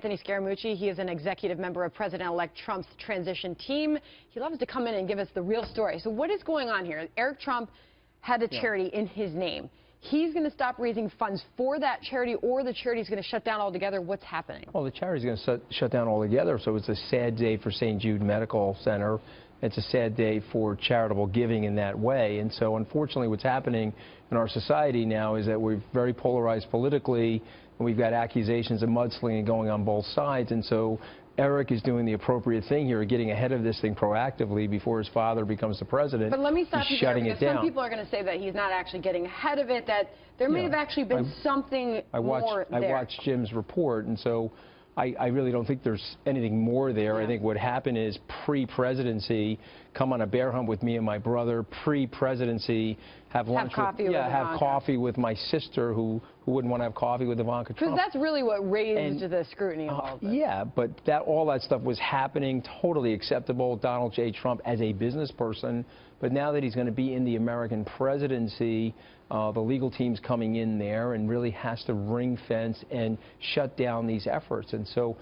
Anthony Scaramucci. He is an executive member of President-elect Trump's transition team. He loves to come in and give us the real story. So what is going on here? Eric Trump had a charity in his name. He's going to stop raising funds for that charity, or the charity is going to shut down altogether. What's happening? Well, the charity is going to shut down altogether, so it's a sad day for St. Jude Medical Center. It's a sad day for charitable giving in that way. And so, unfortunately, what's happening in our society now is that we're very polarized politically, and we've got accusations of mudslinging going on both sides. And so Eric is doing the appropriate thing here, getting ahead of this thing proactively before his father becomes the president. But let me stop you there, because some people are going to say that he's not actually getting ahead of it, that there may have actually been something more there. I watched Jim's report, and so I really don't think there's anything more there. I think what happened is pre-presidency, come on a bear hunt with me and my brother, pre-presidency, have lunch coffee with my sister, who wouldn't want to have coffee with Ivanka Trump. Because that's really what raised the scrutiny of all of this. Yeah, but all that stuff was happening, totally acceptable. Donald J. Trump as a business person, but now that he's going to be in the American presidency, the legal team's coming in there and really has to ring fence and shut down these efforts. And so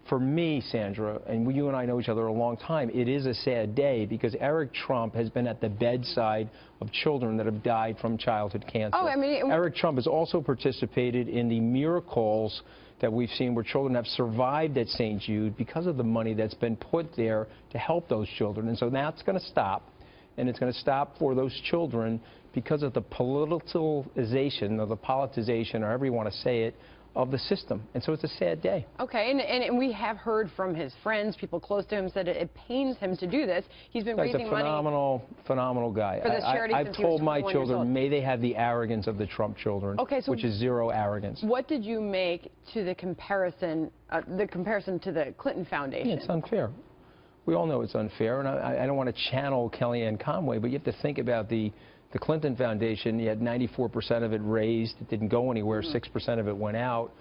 for me, Sandra, and you and I know each other a long time, it is a sad day because Eric Trump has been at the bedside of children that have died from childhood cancer. Oh, I mean, Eric Trump has also participated in the miracles that we've seen where children have survived at St. Jude because of the money that's been put there to help those children. And so now it's going to stop. And it's going to stop for those children because of the politicization, or the politicization, or however you want to say it, of the system. And so it's a sad day. Okay, and we have heard from his friends, people close to him, said it pains him to do this. He's been raising money. He's a phenomenal guy. For this charity I've told my children, may they have the arrogance of the Trump children, which is zero arrogance. What did you make to the comparison to the Clinton Foundation? Yeah, it's unfair. We all know it's unfair, and I don't want to channel Kellyanne Conway, but you have to think about the Clinton Foundation. You had 94% of it raised. It didn't go anywhere. 6% of it went out.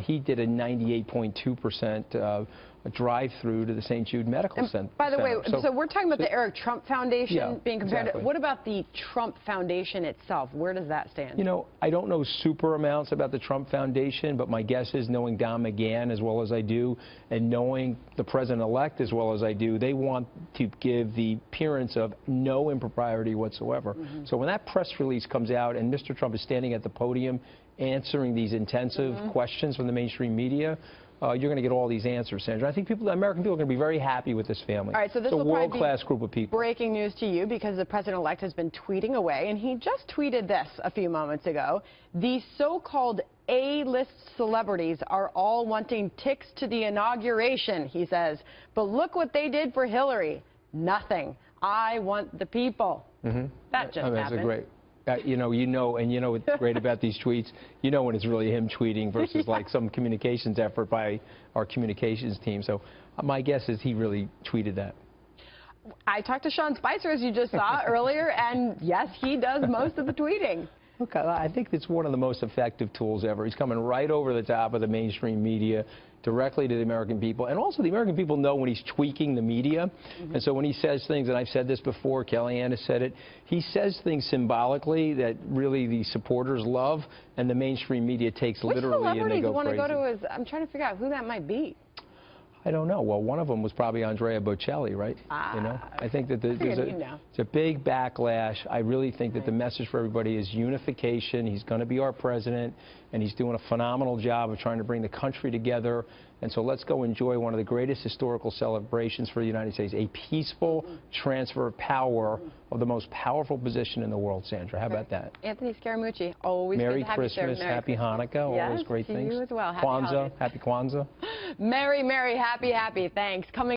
He did a 98.2% drive-through to the St. Jude Medical Center. By the way, so we're talking about the Eric Trump Foundation being compared to. What about the Trump Foundation itself? Where does that stand? You know, I don't know super amounts about the Trump Foundation, but my guess is, knowing Don McGahn as well as I do, and knowing the president-elect as well as I do, they want to give the appearance of no impropriety whatsoever. So when that press release comes out and Mr. Trump is standing at the podium answering these intensive questions from the mainstream media, you're going to get all these answers, Sandra. I think American people are going to be very happy with this family. All right, so this it's a will world-class group of people. Breaking news to you, because the president-elect has been tweeting away, and he just tweeted this a few moments ago. The so-called A-list celebrities are all wanting tickets to the inauguration, he says. But look what they did for Hillary. Nothing. I want the people. That just happened. That's a great. You know what's great about these tweets? You know when it's really him tweeting versus like some communications effort by our communications team. So my guess is he really tweeted that. I talked to Sean Spicer, as you just saw earlier, and yes, he does most of the tweeting. Look, I think it's one of the most effective tools ever. He's coming right over the top of the mainstream media, directly to the American people. And also the American people know when he's tweaking the media. And so when he says things, and I've said this before, Kellyanne has said it, he says things symbolically that really the supporters love, and the mainstream media takes literally, and they go crazy. Want to go to his, I'm trying to figure out who that might be. I don't know. Well, one of them was probably Andrea Bocelli, right? You know, I think that it's a big backlash. I really think that the message for everybody is unification. He's going to be our president, and he's doing a phenomenal job of trying to bring the country together. And so let's go enjoy one of the greatest historical celebrations for the United States, a peaceful transfer of power of the most powerful position in the world, Sandra. How about that? Anthony Scaramucci, always Merry good to have you, sir. Christmas, Happy Hanukkah, all those great things. You as well. Happy Kwanzaa, Happy Kwanzaa. Merry, happy. Thanks. Coming